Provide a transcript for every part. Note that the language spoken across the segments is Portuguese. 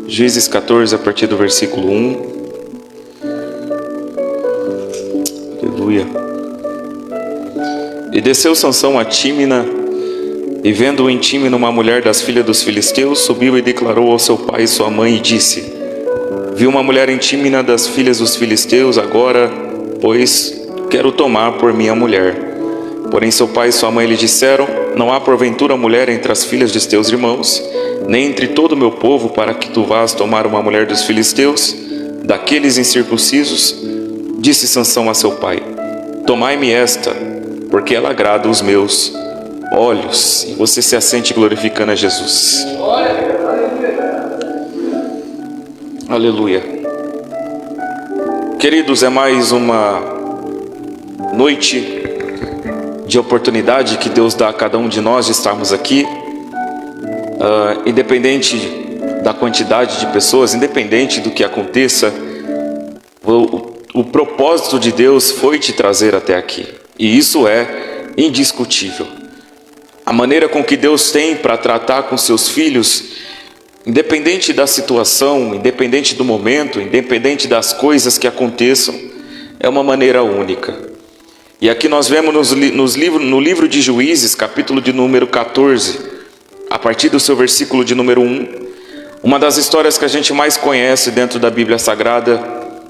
Juízes 14, a partir do versículo 1. Aleluia. E desceu Sansão a Tímina, e vendo em Tímina uma mulher das filhas dos filisteus, subiu e declarou ao seu pai e sua mãe, e disse: vi uma mulher em Tímina das filhas dos filisteus, agora, pois, quero tomar por minha mulher. Porém seu pai e sua mãe lhe disseram: não há porventura mulher entre as filhas de teus irmãos, nem entre todo o meu povo, para que tu vás tomar uma mulher dos filisteus, daqueles incircuncisos? Disse Sansão a seu pai: tomai-me esta, porque ela agrada os meus olhos. E você se assente glorificando a Jesus. Aleluia. Queridos, é mais uma noite de oportunidade que Deus dá a cada um de nós de estarmos aqui, independente da quantidade de pessoas, independente do que aconteça, o propósito de Deus foi te trazer até aqui, e isso é indiscutível. A maneira com que Deus tem para tratar com seus filhos, independente da situação, independente do momento, independente das coisas que aconteçam, é uma maneira única. E aqui nós vemos no livro de Juízes, capítulo de número 14, a partir do seu versículo de número 1, uma das histórias que a gente mais conhece dentro da Bíblia Sagrada,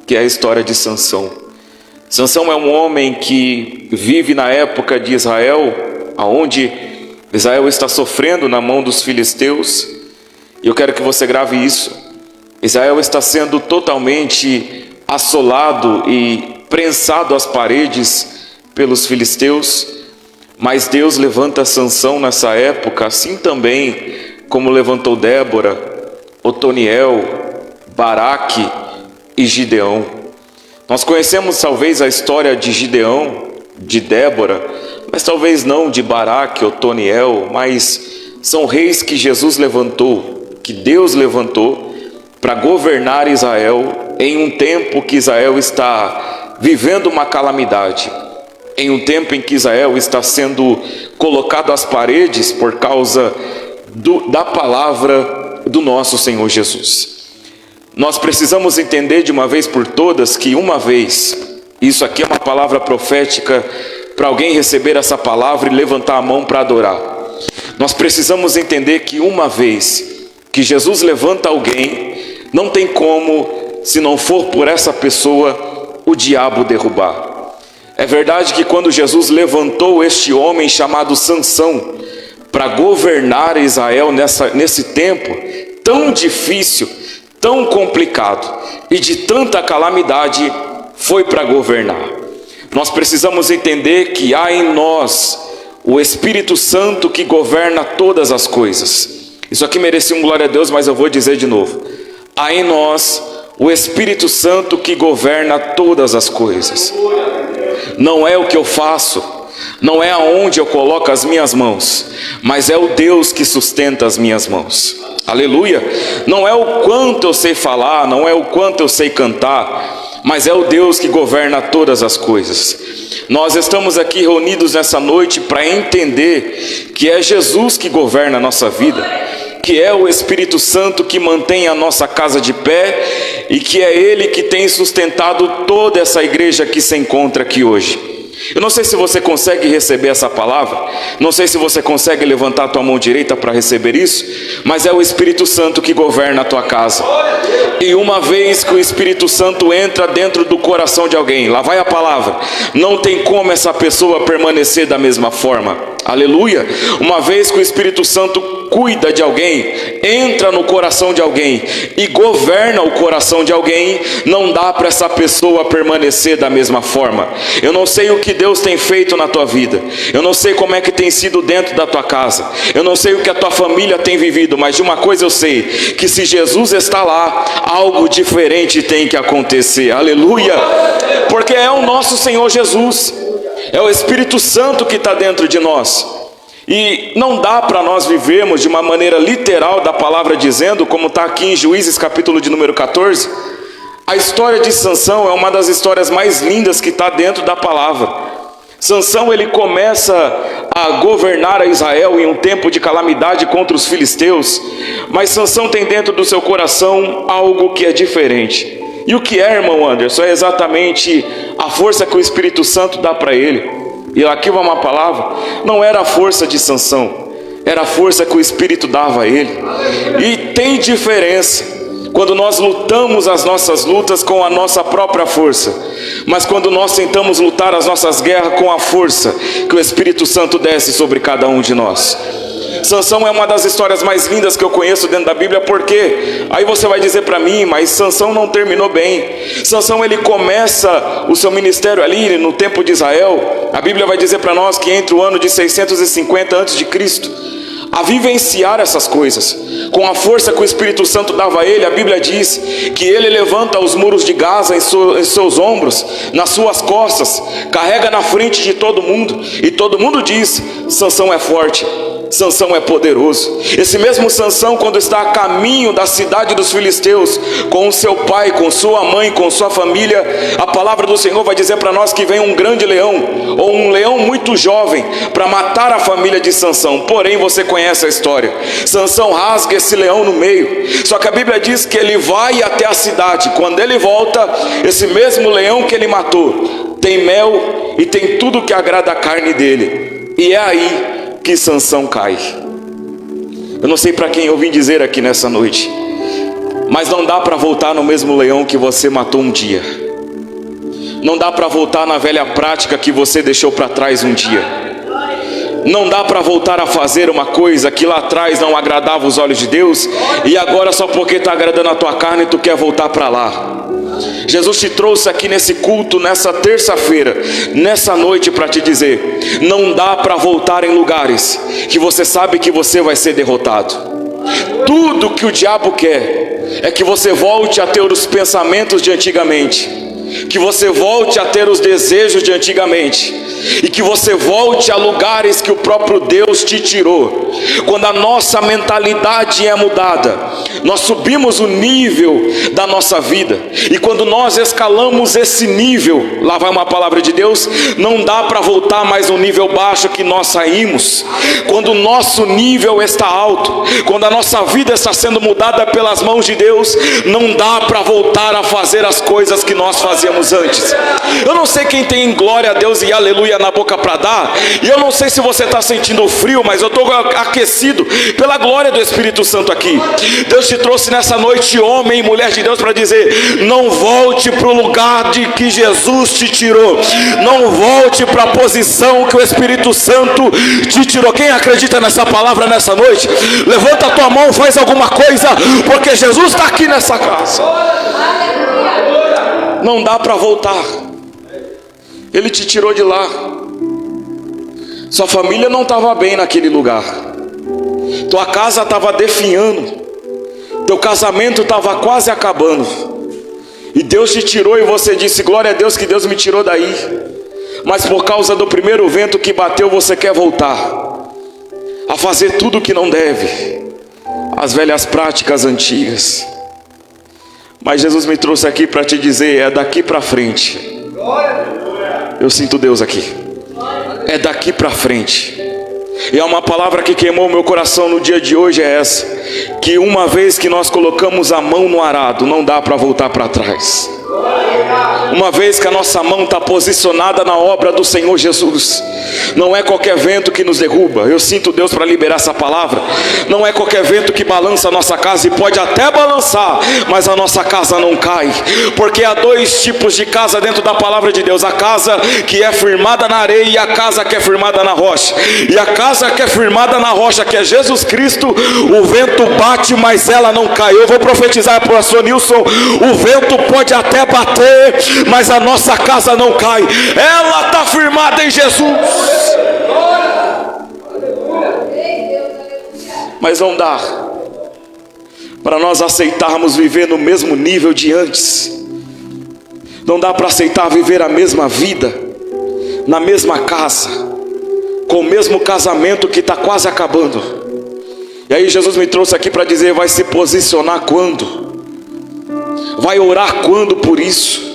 que é a história de Sansão. Sansão é um homem que vive na época de Israel, onde Israel está sofrendo na mão dos filisteus. E eu quero que você grave isso. Israel está sendo totalmente assolado e prensado às paredes pelos filisteus. Mas Deus levanta Sansão nessa época, assim também como levantou Débora, Otoniel, Baraque e Gideão. Nós conhecemos talvez a história de Gideão, de Débora, mas talvez não de Baraque, Otoniel, mas são reis que Jesus levantou, que Deus levantou para governar Israel em um tempo que Israel está vivendo uma calamidade, em um tempo em que Israel está sendo colocado às paredes por causa da palavra do nosso Senhor Jesus. Nós precisamos entender de uma vez por todas que uma vez, isso aqui é uma palavra profética para alguém receber essa palavra e levantar a mão para adorar. Nós precisamos entender que uma vez que Jesus levanta alguém, não tem como, se não for por essa pessoa, o diabo derrubar. É verdade que quando Jesus levantou este homem chamado Sansão para governar Israel nesse tempo tão difícil, tão complicado e de tanta calamidade, foi para governar. Nós precisamos entender que há em nós o Espírito Santo que governa todas as coisas. Isso aqui merecia um glória a Deus, mas eu vou dizer de novo. Há em nós o Espírito Santo que governa todas as coisas. Não é o que eu faço, não é aonde eu coloco as minhas mãos, mas é o Deus que sustenta as minhas mãos. Aleluia. Não é o quanto eu sei falar, não é o quanto eu sei cantar, mas é o Deus que governa todas as coisas. Nós estamos aqui reunidos nessa noite para entender que é Jesus que governa a nossa vida, que é o Espírito Santo que mantém a nossa casa de pé e que é Ele que tem sustentado toda essa igreja que se encontra aqui hoje. Eu não sei se você consegue receber essa palavra, não sei se você consegue levantar a tua mão direita para receber isso, mas é o Espírito Santo que governa a tua casa. E uma vez que o Espírito Santo entra dentro do coração de alguém, lá vai a palavra, não tem como essa pessoa permanecer da mesma forma. Aleluia. Uma vez que o Espírito Santo cuida de alguém, entra no coração de alguém e governa o coração de alguém, não dá para essa pessoa permanecer da mesma forma. Eu não sei o que Deus tem feito na tua vida, eu não sei como é que tem sido dentro da tua casa, eu não sei o que a tua família tem vivido, mas de uma coisa eu sei, que se Jesus está lá, algo diferente tem que acontecer. Aleluia. Porque é o nosso Senhor Jesus, é o Espírito Santo que está dentro de nós. E não dá para nós vivermos de uma maneira literal da palavra dizendo, como está aqui em Juízes capítulo de número 14. A história de Sansão é uma das histórias mais lindas que está dentro da palavra. Sansão, ele começa a governar a Israel em um tempo de calamidade contra os filisteus, mas Sansão tem dentro do seu coração algo que é diferente. E o que é, irmão Anderson? É exatamente a força que o Espírito Santo dá para ele. E aqui vai uma palavra: não era a força de Sansão, era a força que o Espírito dava a ele. E tem diferença quando nós lutamos as nossas lutas com a nossa própria força, mas quando nós tentamos lutar as nossas guerras com a força que o Espírito Santo desce sobre cada um de nós. Sansão é uma das histórias mais lindas que eu conheço dentro da Bíblia, porque aí você vai dizer para mim, mas Sansão não terminou bem. Sansão, ele começa o seu ministério ali no tempo de Israel. A Bíblia vai dizer para nós que entre o ano de 650 a.C., a vivenciar essas coisas, com a força que o Espírito Santo dava a ele. A Bíblia diz que ele levanta os muros de Gaza em seus ombros, nas suas costas, carrega na frente de todo mundo, e todo mundo diz: Sansão é forte, Sansão é poderoso. Esse mesmo Sansão, quando está a caminho da cidade dos filisteus, com o seu pai, com sua mãe, com sua família, a palavra do Senhor vai dizer para nós que vem um grande leão, ou um leão muito jovem, para matar a família de Sansão. Porém, você conhece a história. Sansão rasga esse leão no meio. Só que a Bíblia diz que ele vai até a cidade. Quando ele volta, esse mesmo leão que ele matou tem mel e tem tudo que agrada a carne dele. E é aí que Sansão cai. Eu não sei para quem eu vim dizer aqui nessa noite, mas não dá para voltar no mesmo leão que você matou um dia. Não dá para voltar na velha prática que você deixou para trás um dia. Não dá para voltar a fazer uma coisa que lá atrás não agradava os olhos de Deus, e agora só porque está agradando a tua carne tu quer voltar para lá. Jesus te trouxe aqui nesse culto, nessa terça-feira, nessa noite, para te dizer: não dá para voltar em lugares que você sabe que você vai ser derrotado. Tudo que o diabo quer é que você volte a ter os pensamentos de antigamente, que você volte a ter os desejos de antigamente, e que você volte a lugares que o próprio Deus te tirou. Quando a nossa mentalidade é mudada, nós subimos o nível da nossa vida, e quando nós escalamos esse nível, lá vai uma palavra de Deus, não dá para voltar mais no nível baixo que nós saímos. Quando o nosso nível está alto, quando a nossa vida está sendo mudada pelas mãos de Deus, não dá para voltar a fazer as coisas que nós fazíamos antes. Eu não sei quem tem glória a Deus e aleluia na boca para dar, e eu não sei se você está sentindo frio, mas eu estou aquecido pela glória do Espírito Santo aqui. Deus te trouxe nessa noite, homem e mulher de Deus, para dizer: não volte para o lugar de que Jesus te tirou, não volte para a posição que o Espírito Santo te tirou. Quem acredita nessa palavra nessa noite, levanta a tua mão, faz alguma coisa, porque Jesus está aqui nessa casa. Não dá para voltar. Ele te tirou de lá. Sua família não estava bem naquele lugar. Tua casa estava definhando. Teu casamento estava quase acabando. E Deus te tirou, e você disse: glória a Deus que Deus me tirou daí. Mas por causa do primeiro vento que bateu, você quer voltar a fazer tudo o que não deve, as velhas práticas antigas. Mas Jesus me trouxe aqui para te dizer: é daqui para frente. Eu sinto Deus aqui. É daqui para frente. E é uma palavra que queimou meu coração no dia de hoje, é essa: que uma vez que nós colocamos a mão no arado, não dá para voltar para trás. Uma vez que a nossa mão está posicionada na obra do Senhor Jesus, não é qualquer vento que nos derruba. Eu sinto Deus para liberar essa palavra. Não é qualquer vento que balança a nossa casa, e pode até balançar, mas a nossa casa não cai. Porque há dois tipos de casa dentro da palavra de Deus: a casa que é firmada na areia e a casa que é firmada na rocha. E a casa que é firmada na rocha, que é Jesus Cristo, o vento bate, mas ela não cai. Eu vou profetizar para o pastor Nilson: o vento pode até bater, mas a nossa casa não cai. Ela está firmada em Jesus. Mas não dá para nós aceitarmos viver no mesmo nível de antes. Não dá para aceitar viver a mesma vida, na mesma casa, com o mesmo casamento que está quase acabando. E aí Jesus me trouxe aqui para dizer: vai se posicionar quando? Vai orar quando por isso?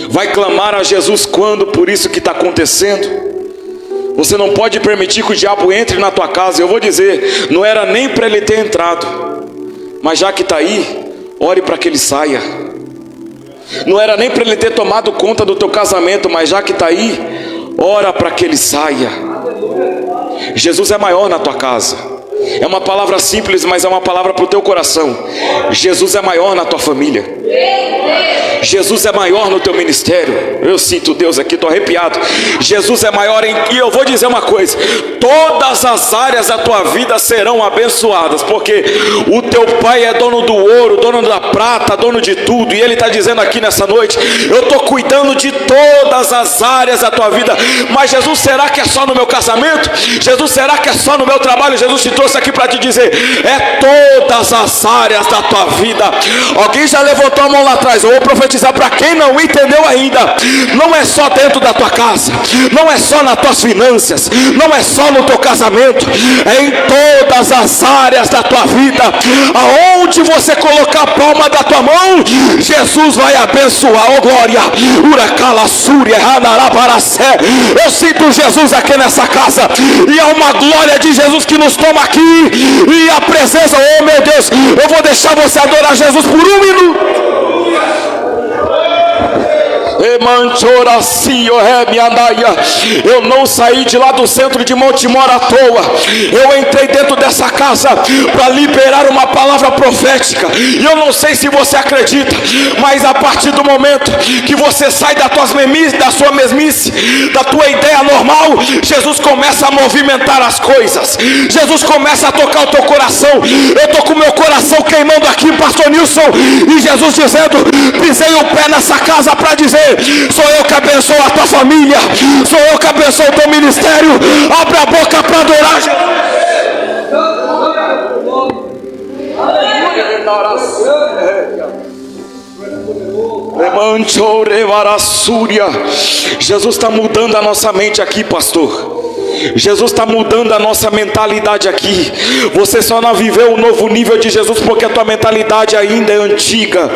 Vai clamar a Jesus quando por isso que está acontecendo? Você não pode permitir que o diabo entre na tua casa. Eu vou dizer, não era nem para ele ter entrado, mas já que está aí, ore para que ele saia. Não era nem para ele ter tomado conta do teu casamento, mas já que está aí, ora para que ele saia. Jesus é maior na tua casa. É uma palavra simples, mas é uma palavra para o teu coração. Jesus é maior na tua família. Jesus é maior no teu ministério. Eu sinto Deus aqui, estou arrepiado. Jesus é maior e eu vou dizer uma coisa: todas as áreas da tua vida serão abençoadas, porque o teu pai é dono do ouro, dono da prata, dono de tudo. E ele está dizendo aqui nessa noite: eu estou cuidando de todas as áreas da tua vida. Mas Jesus, será que é só no meu casamento? Jesus, será que é só no meu trabalho? Jesus te trouxe aqui para te dizer: é todas as áreas da tua vida. Alguém já levantou a mão lá atrás? Eu vou profetizar para quem não entendeu ainda. Não é só dentro da tua casa, não é só nas tuas finanças, não é só no teu casamento, é em todas as áreas da tua vida. Aonde você colocar a palma da tua mão, Jesus vai abençoar. Oh glória, uracala súria, ranarabaracé. Eu sinto Jesus aqui nessa casa, e há uma glória de Jesus que nos toma aqui, e a presença, oh meu Deus, eu vou deixar você adorar Jesus por um minuto. Eu não saí de lá do centro de Montemor à toa. Eu entrei dentro dessa casa para liberar uma palavra profética. E eu não sei se você acredita, mas a partir do momento que você sai da sua mesmice, da tua ideia normal, Jesus começa a movimentar as coisas. Jesus começa a tocar o teu coração. Eu estou com o meu coração queimando aqui, pastor Nilson, e Jesus dizendo: pisei o pé nessa casa para dizer: sou eu que abençoo a tua família, sou eu que abençoo o teu ministério. Abre a boca para adorar Jesus. Jesus está mudando a nossa mente aqui, pastor. Jesus está mudando a nossa mentalidade aqui. Você só não viveu o novo nível de Jesus porque a tua mentalidade ainda é antiga.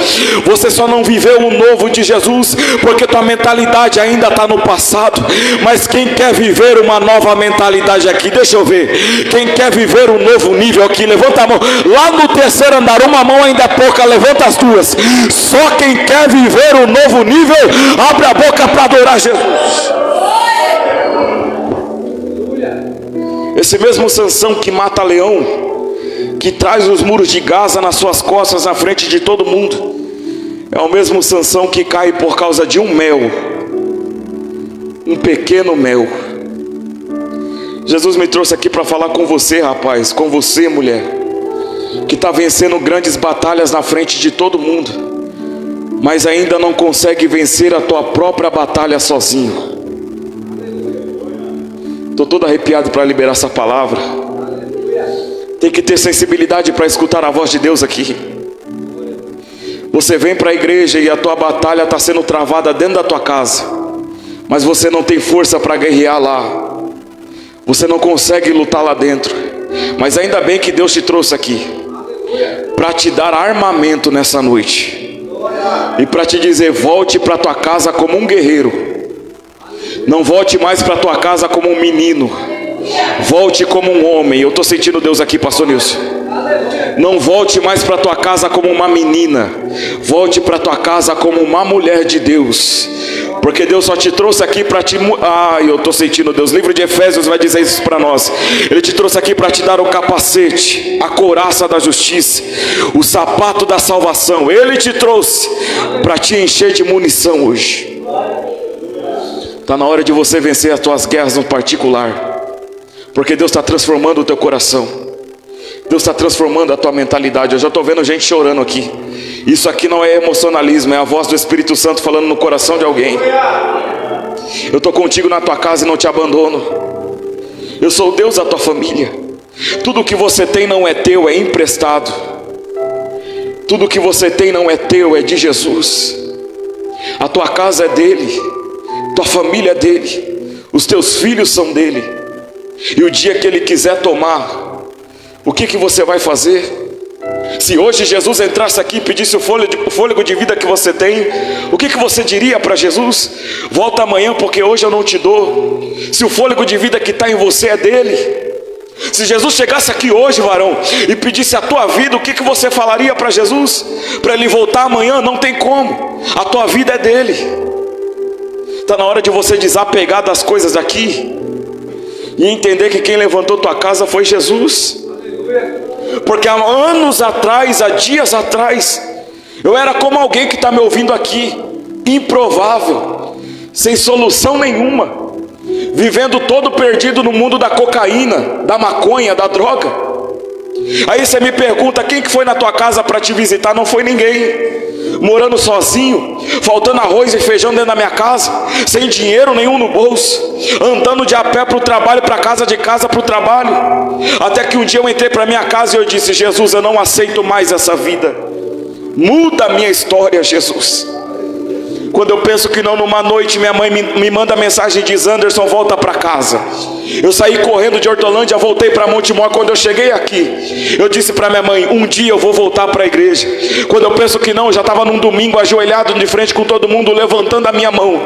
Você só não viveu o novo de Jesus porque tua mentalidade ainda está no passado. Mas quem quer viver uma nova mentalidade aqui, deixa eu ver, quem quer viver um novo nível aqui, levanta a mão. Lá no terceiro andar, uma mão ainda é pouca, levanta as duas. Só quem quer viver um novo nível, abre a boca para adorar Jesus. Esse mesmo Sansão que mata leão, que traz os muros de Gaza nas suas costas na frente de todo mundo, é o mesmo Sansão que cai por causa de um mel, um pequeno mel. Jesus me trouxe aqui para falar com você, rapaz, com você, mulher, que está vencendo grandes batalhas na frente de todo mundo, mas ainda não consegue vencer a tua própria batalha sozinho. Estou todo arrepiado para liberar essa palavra. Tem que ter sensibilidade para escutar a voz de Deus aqui. Você vem para a igreja e a tua batalha está sendo travada dentro da tua casa, mas você não tem força para guerrear lá. Você não consegue lutar lá dentro. Mas ainda bem que Deus te trouxe aqui para te dar armamento nessa noite e para te dizer: volte para tua casa como um guerreiro. Não volte mais para tua casa como um menino, volte como um homem. Eu estou sentindo Deus aqui, pastor Nilson. Não volte mais para tua casa como uma menina, volte para tua casa como uma mulher de Deus, porque Deus só te trouxe aqui para te... eu estou sentindo Deus. O livro de Efésios vai dizer isso para nós. Ele te trouxe aqui para te dar o capacete, a couraça da justiça, o sapato da salvação. Ele te trouxe para te encher de munição hoje. Está na hora de você vencer as tuas guerras no particular, porque Deus está transformando o teu coração. Deus está transformando a tua mentalidade. Eu já estou vendo gente chorando aqui. Isso aqui não é emocionalismo, é a voz do Espírito Santo falando no coração de alguém. Eu estou contigo na tua casa e não te abandono. Eu sou o Deus da tua família. Tudo que você tem não é teu, é emprestado. Tudo que você tem não é teu, é de Jesus. A tua casa é dele, tua família é dele, os teus filhos são dele. E o dia que ele quiser tomar, o que você vai fazer? Se hoje Jesus entrasse aqui e pedisse o fôlego de vida que você tem, o que você diria para Jesus? Volta amanhã porque hoje eu não te dou. Se o fôlego de vida que está em você é dele. Se Jesus chegasse aqui hoje, varão, e pedisse a tua vida, o que você falaria para Jesus? Para ele voltar amanhã? Não tem como. A tua vida é dele. Está na hora de você desapegar das coisas daqui e entender que quem levantou tua casa foi Jesus. Porque há anos atrás, há dias atrás, eu era como alguém que está me ouvindo aqui, improvável, sem solução nenhuma, vivendo todo perdido no mundo da cocaína, da maconha, da droga. Aí você me pergunta, quem que foi na tua casa para te visitar? Não foi ninguém. Morando sozinho, faltando arroz e feijão dentro da minha casa, sem dinheiro nenhum no bolso, andando de a pé para o trabalho, para casa, de casa para o trabalho. Até que um dia eu entrei para minha casa e eu disse: Jesus, eu não aceito mais essa vida, muda a minha história, Jesus. Quando eu penso que não, numa noite minha mãe me manda mensagem e diz: Anderson, volta para casa. Eu saí correndo de Hortolândia, voltei para Montemor. Quando eu cheguei aqui, eu disse para minha mãe: um dia eu vou voltar para a igreja. Quando eu penso que não, eu já estava num domingo ajoelhado de frente com todo mundo, levantando a minha mão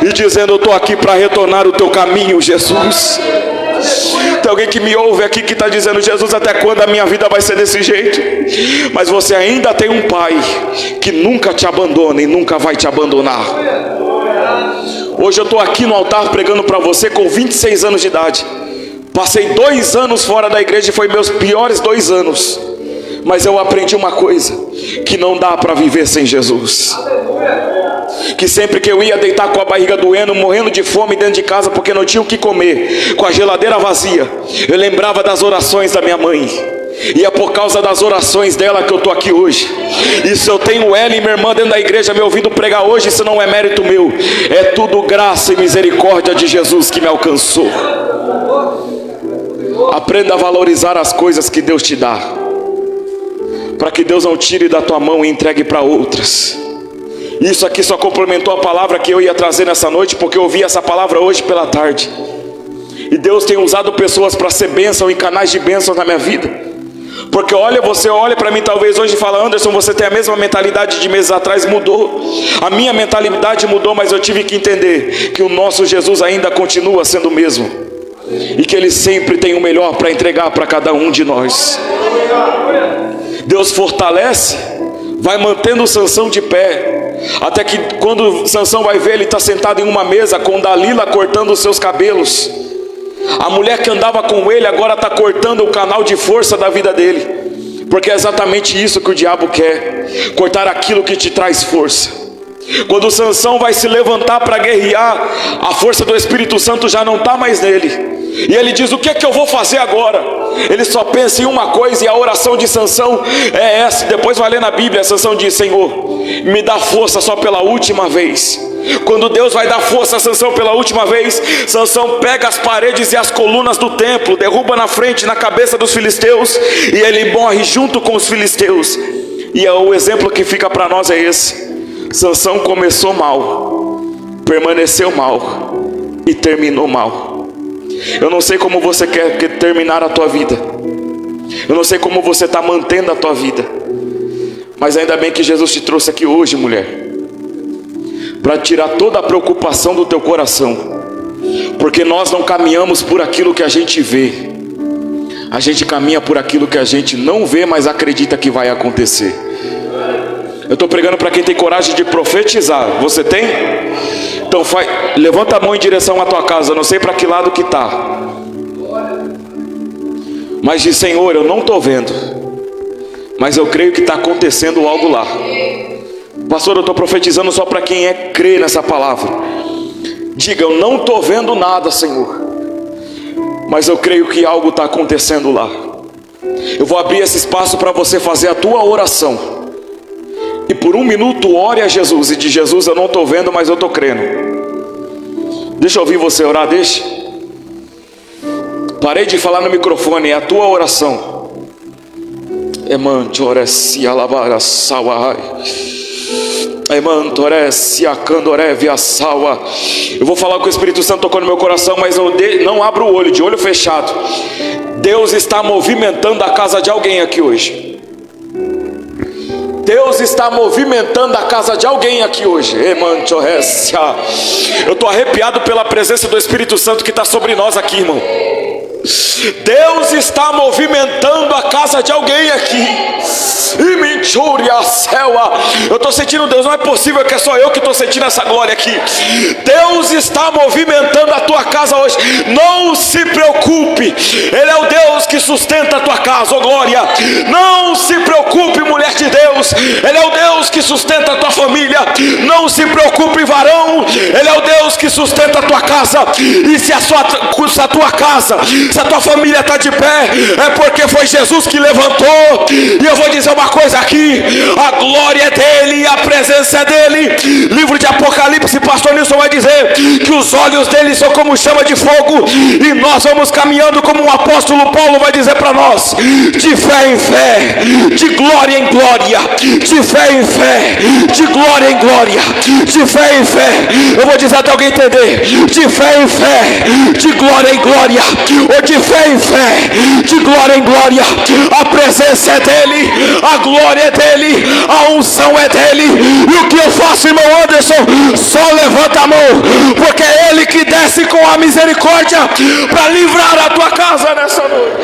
e dizendo: eu estou aqui para retornar o teu caminho, Jesus. Tem alguém que me ouve aqui que está dizendo: Jesus, até quando a minha vida vai ser desse jeito? Mas você ainda tem um pai que nunca te abandona e nunca vai te abandonar. Hoje eu estou aqui no altar pregando para você com 26 anos de idade. Passei 2 anos fora da igreja e foi meus piores 2 anos. Mas eu aprendi uma coisa: que não dá para viver sem Jesus. Que sempre que eu ia deitar com a barriga doendo, morrendo de fome dentro de casa porque não tinha o que comer, com a geladeira vazia, eu lembrava das orações da minha mãe. E é por causa das orações dela que eu estou aqui hoje. E se eu tenho ela e minha irmã dentro da igreja me ouvindo pregar hoje, isso não é mérito meu, é tudo graça e misericórdia de Jesus que me alcançou. Aprenda a valorizar as coisas que Deus te dá, para que Deus não tire da tua mão e entregue para outras. Isso aqui só complementou a palavra que eu ia trazer nessa noite, porque eu ouvi essa palavra hoje pela tarde. E Deus tem usado pessoas para ser bênção e canais de bênção na minha vida. Porque você olha para mim talvez hoje e fala: Anderson, você tem a mesma mentalidade de meses atrás. Mudou. A minha mentalidade mudou, mas eu tive que entender que o nosso Jesus ainda continua sendo o mesmo. E que Ele sempre tem o melhor para entregar para cada um de nós. Deus fortalece, vai mantendo Sansão de pé, até que quando Sansão vai ver, ele está sentado em uma mesa com Dalila cortando os seus cabelos. A mulher que andava com ele agora está cortando o canal de força da vida dele, porque é exatamente isso que o diabo quer: cortar aquilo que te traz força. Quando Sansão vai se levantar para guerrear, a força do Espírito Santo já não está mais nele. E ele diz: o que é que eu vou fazer agora? Ele só pensa em uma coisa, e a oração de Sansão é essa. Depois vai ler na Bíblia, Sansão diz: Senhor, me dá força só pela última vez. Quando Deus vai dar força a Sansão pela última vez, Sansão pega as paredes e as colunas do templo, derruba na frente, na cabeça dos filisteus, e ele morre junto com os filisteus. E o exemplo que fica para nós é esse: Sansão começou mal, permaneceu mal e terminou mal. Eu não sei como você quer terminar a tua vida, eu não sei como você está mantendo a tua vida, mas ainda bem que Jesus te trouxe aqui hoje, mulher, para tirar toda a preocupação do teu coração. Porque nós não caminhamos por aquilo que a gente vê, a gente caminha por aquilo que a gente não vê, mas acredita que vai acontecer. Eu estou pregando para quem tem coragem de profetizar. Você tem? Então levanta a mão em direção à tua casa. Eu não sei para que lado que está, mas diz: Senhor, eu não estou vendo, mas eu creio que está acontecendo algo lá. Pastor, eu estou profetizando só para quem crê nessa palavra. Diga: eu não estou vendo nada, Senhor, mas eu creio que algo está acontecendo lá. Eu vou abrir esse espaço para você fazer a tua oração. E por 1 minuto ore a Jesus e diz: Jesus, eu não estou vendo, mas eu estou crendo. Deixa eu ouvir você orar, deixa. Parei de falar no microfone, é a tua oração. Eu vou falar o que o Espírito Santo tocou no meu coração, mas eu não abro o olho, de olho fechado. Deus está movimentando a casa de alguém aqui hoje. Deus está movimentando a casa de alguém aqui hoje. Eu estou arrepiado pela presença do Espírito Santo que está sobre nós aqui, irmão. Deus está movimentando a casa de alguém aqui. Eu estou sentindo Deus, não é possível que é só eu que estou sentindo essa glória aqui. Deus está movimentando a tua casa hoje. Não se preocupe, Ele é o Deus que sustenta a tua casa, oh glória. Não se preocupe, mulher de Deus, Ele é o Deus que sustenta a tua família. Não se preocupe, varão, Ele é o Deus que sustenta a tua casa. E se a tua casa, se a tua família está de pé, é porque foi Jesus que levantou. E eu vou dizer uma coisa aqui: a glória é dele e a presença é dele. Livro de Apocalipse, pastor Nilson vai dizer que os olhos dele são como chama de fogo, e nós vamos caminhando como o apóstolo Paulo vai dizer para nós, de fé em fé, de glória em glória, de fé em fé, de glória em glória, de fé em fé. Eu vou dizer até alguém entender: de fé em fé, de glória em glória, ou de fé em fé, de glória em glória. A presença é dele, a glória é dele, a unção é dele. E o que eu faço, irmão Anderson? Só levanta a mão, porque é ele que desce com a misericórdia para livrar a tua casa nessa noite.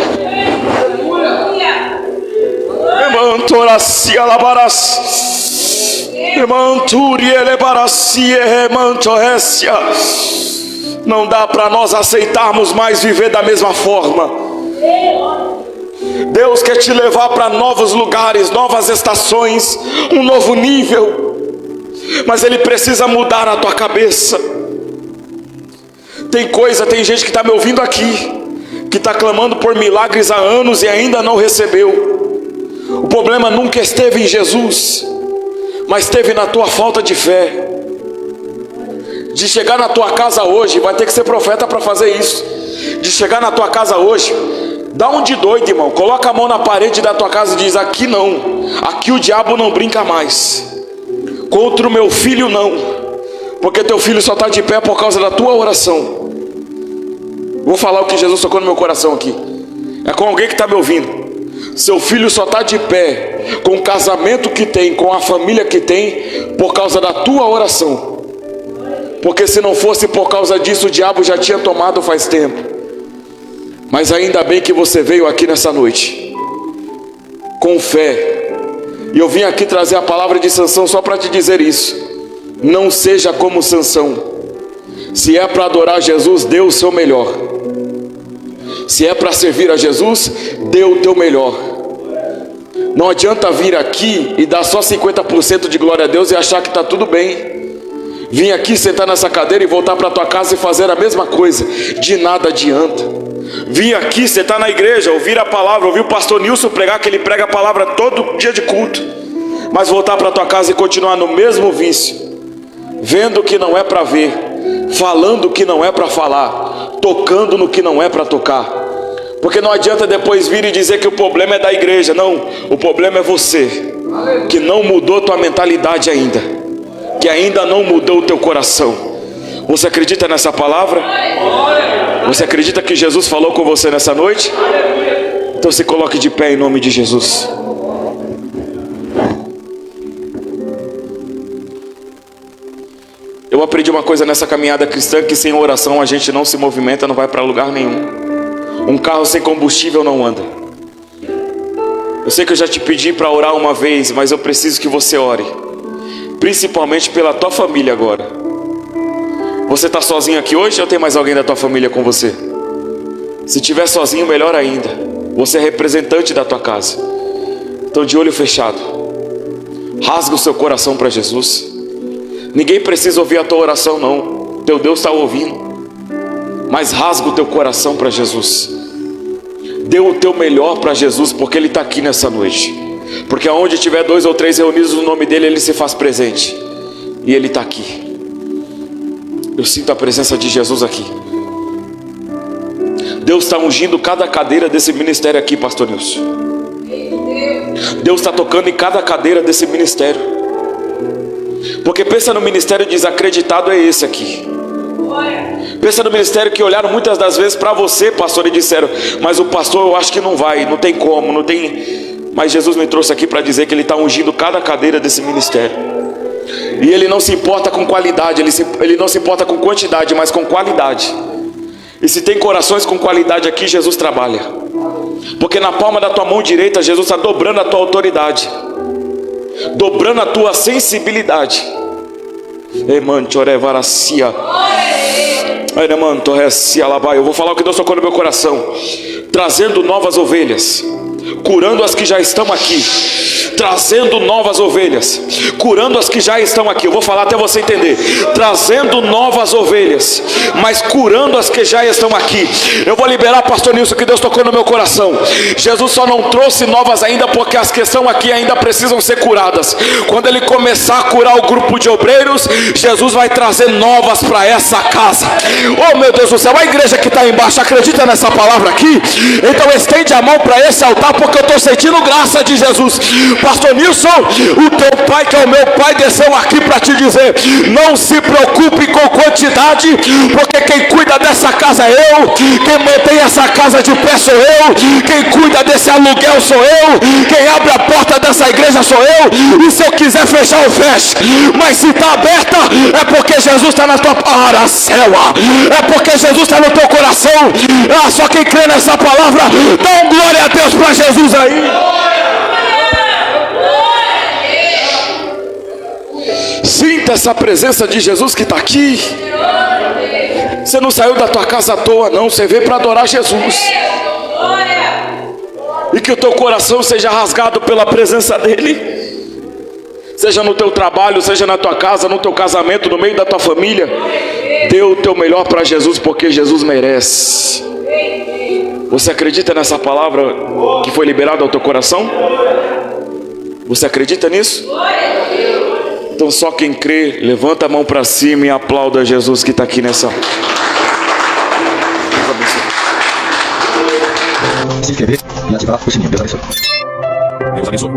Não dá para nós aceitarmos mais viver da mesma forma. Deus quer te levar para novos lugares, novas estações, um novo nível, mas Ele precisa mudar a tua cabeça. Tem gente que está me ouvindo aqui, que está clamando por milagres há anos e ainda não recebeu. O problema nunca esteve em Jesus, mas esteve na tua falta de fé. De chegar na tua casa hoje, vai ter que ser profeta para fazer isso. De chegar na tua casa hoje, dá um de doido, irmão. Coloca a mão na parede da tua casa e diz: aqui não, aqui o diabo não brinca mais. Contra o meu filho não, porque teu filho só está de pé por causa da tua oração. Vou falar o que Jesus tocou no meu coração aqui. É com alguém que está me ouvindo. Seu filho só está de pé com o casamento que tem, com a família que tem, por causa da tua oração. Porque se não fosse por causa disso, o diabo já tinha tomado faz tempo. Mas ainda bem que você veio aqui nessa noite com fé. E eu vim aqui trazer a palavra de Sansão só para te dizer isso: não seja como Sansão. Se é para adorar Jesus, dê o seu melhor. Se é para servir a Jesus, dê o teu melhor. Não adianta vir aqui e dar só 50% de glória a Deus e achar que está tudo bem. Vim aqui sentar nessa cadeira e voltar para tua casa e fazer a mesma coisa. De nada adianta. Vim aqui sentar na igreja, ouvir a palavra, ouvir o pastor Nilson pregar, que ele prega a palavra todo dia de culto, mas voltar para tua casa e continuar no mesmo vício, vendo o que não é para ver, falando o que não é para falar, tocando no que não é para tocar. Porque não adianta depois vir e dizer que o problema é da igreja. Não, o problema é você, que não mudou tua mentalidade ainda, que ainda não mudou o teu coração. Você acredita nessa palavra? Você acredita que Jesus falou com você nessa noite? Então se coloque de pé em nome de Jesus. Eu aprendi uma coisa nessa caminhada cristã, que sem oração a gente não se movimenta, não vai para lugar nenhum. Um carro sem combustível não anda. Eu sei que eu já te pedi para orar uma vez, mas eu preciso que você ore, principalmente pela tua família agora. Você está sozinho aqui hoje ou tem mais alguém da tua família com você? Se estiver sozinho, melhor ainda. Você é representante da tua casa. Então, de olho fechado, rasga o seu coração para Jesus. Ninguém precisa ouvir a tua oração não, teu Deus está ouvindo. Mas rasga o teu coração para Jesus. Dê o teu melhor para Jesus, porque Ele está aqui nessa noite. Porque aonde tiver 2 ou 3 reunidos no nome dEle, Ele se faz presente. E Ele está aqui. Eu sinto a presença de Jesus aqui. Deus está ungindo cada cadeira desse ministério aqui, pastor Nilson. Deus está tocando em cada cadeira desse ministério. Porque pensa no ministério desacreditado, é esse aqui. Pensa no ministério que olharam muitas das vezes para você, pastor, e disseram: mas o pastor eu acho que não vai, não tem como, não tem. Mas Jesus me trouxe aqui para dizer que Ele está ungindo cada cadeira desse ministério. E Ele não se importa com qualidade, Ele não se importa com quantidade, mas com qualidade. E se tem corações com qualidade aqui, Jesus trabalha. Porque na palma da tua mão direita, Jesus está dobrando a tua autoridade, dobrando a tua sensibilidade. Eu vou falar o que Deus tocou no meu coração. Trazendo novas ovelhas, curando as que já estão aqui. Trazendo novas ovelhas, curando as que já estão aqui. Eu vou falar até você entender. Trazendo novas ovelhas, mas curando as que já estão aqui. Eu vou liberar, pastor Nilson, que Deus tocou no meu coração. Jesus só não trouxe novas ainda porque as que estão aqui ainda precisam ser curadas. Quando Ele começar a curar o grupo de obreiros, Jesus vai trazer novas para essa casa. Oh meu Deus do céu, a igreja que está embaixo acredita nessa palavra aqui? Então estende a mão para esse altar, porque eu estou sentindo graça de Jesus. Pastor Nilson, o teu pai, que é o meu pai, desceu aqui para te dizer: não se preocupe com quantidade, porque quem cuida dessa casa é eu, quem mantém essa casa de pé sou eu, quem cuida desse aluguel sou eu, quem abre a porta dessa igreja sou eu. E se eu quiser fechar, eu fecho, mas se está aberta é porque Jesus está na tua paracela, é porque Jesus está no teu coração. Só quem crê nessa palavra, dá um glória a Deus para Jesus aí. Sinta essa presença de Jesus que está aqui. Você não saiu da tua casa à toa, não. Você veio para adorar Jesus. E que o teu coração seja rasgado pela presença dEle. Seja no teu trabalho, seja na tua casa, no teu casamento, no meio da tua família. Dê o teu melhor para Jesus, porque Jesus merece. Você acredita nessa palavra que foi liberada ao teu coração? Você acredita nisso? Então só quem crê, levanta a mão para cima e aplauda Jesus que está aqui nessa. Se inscrever e ativar o sininho. Deus abençoe. Deus abençoe.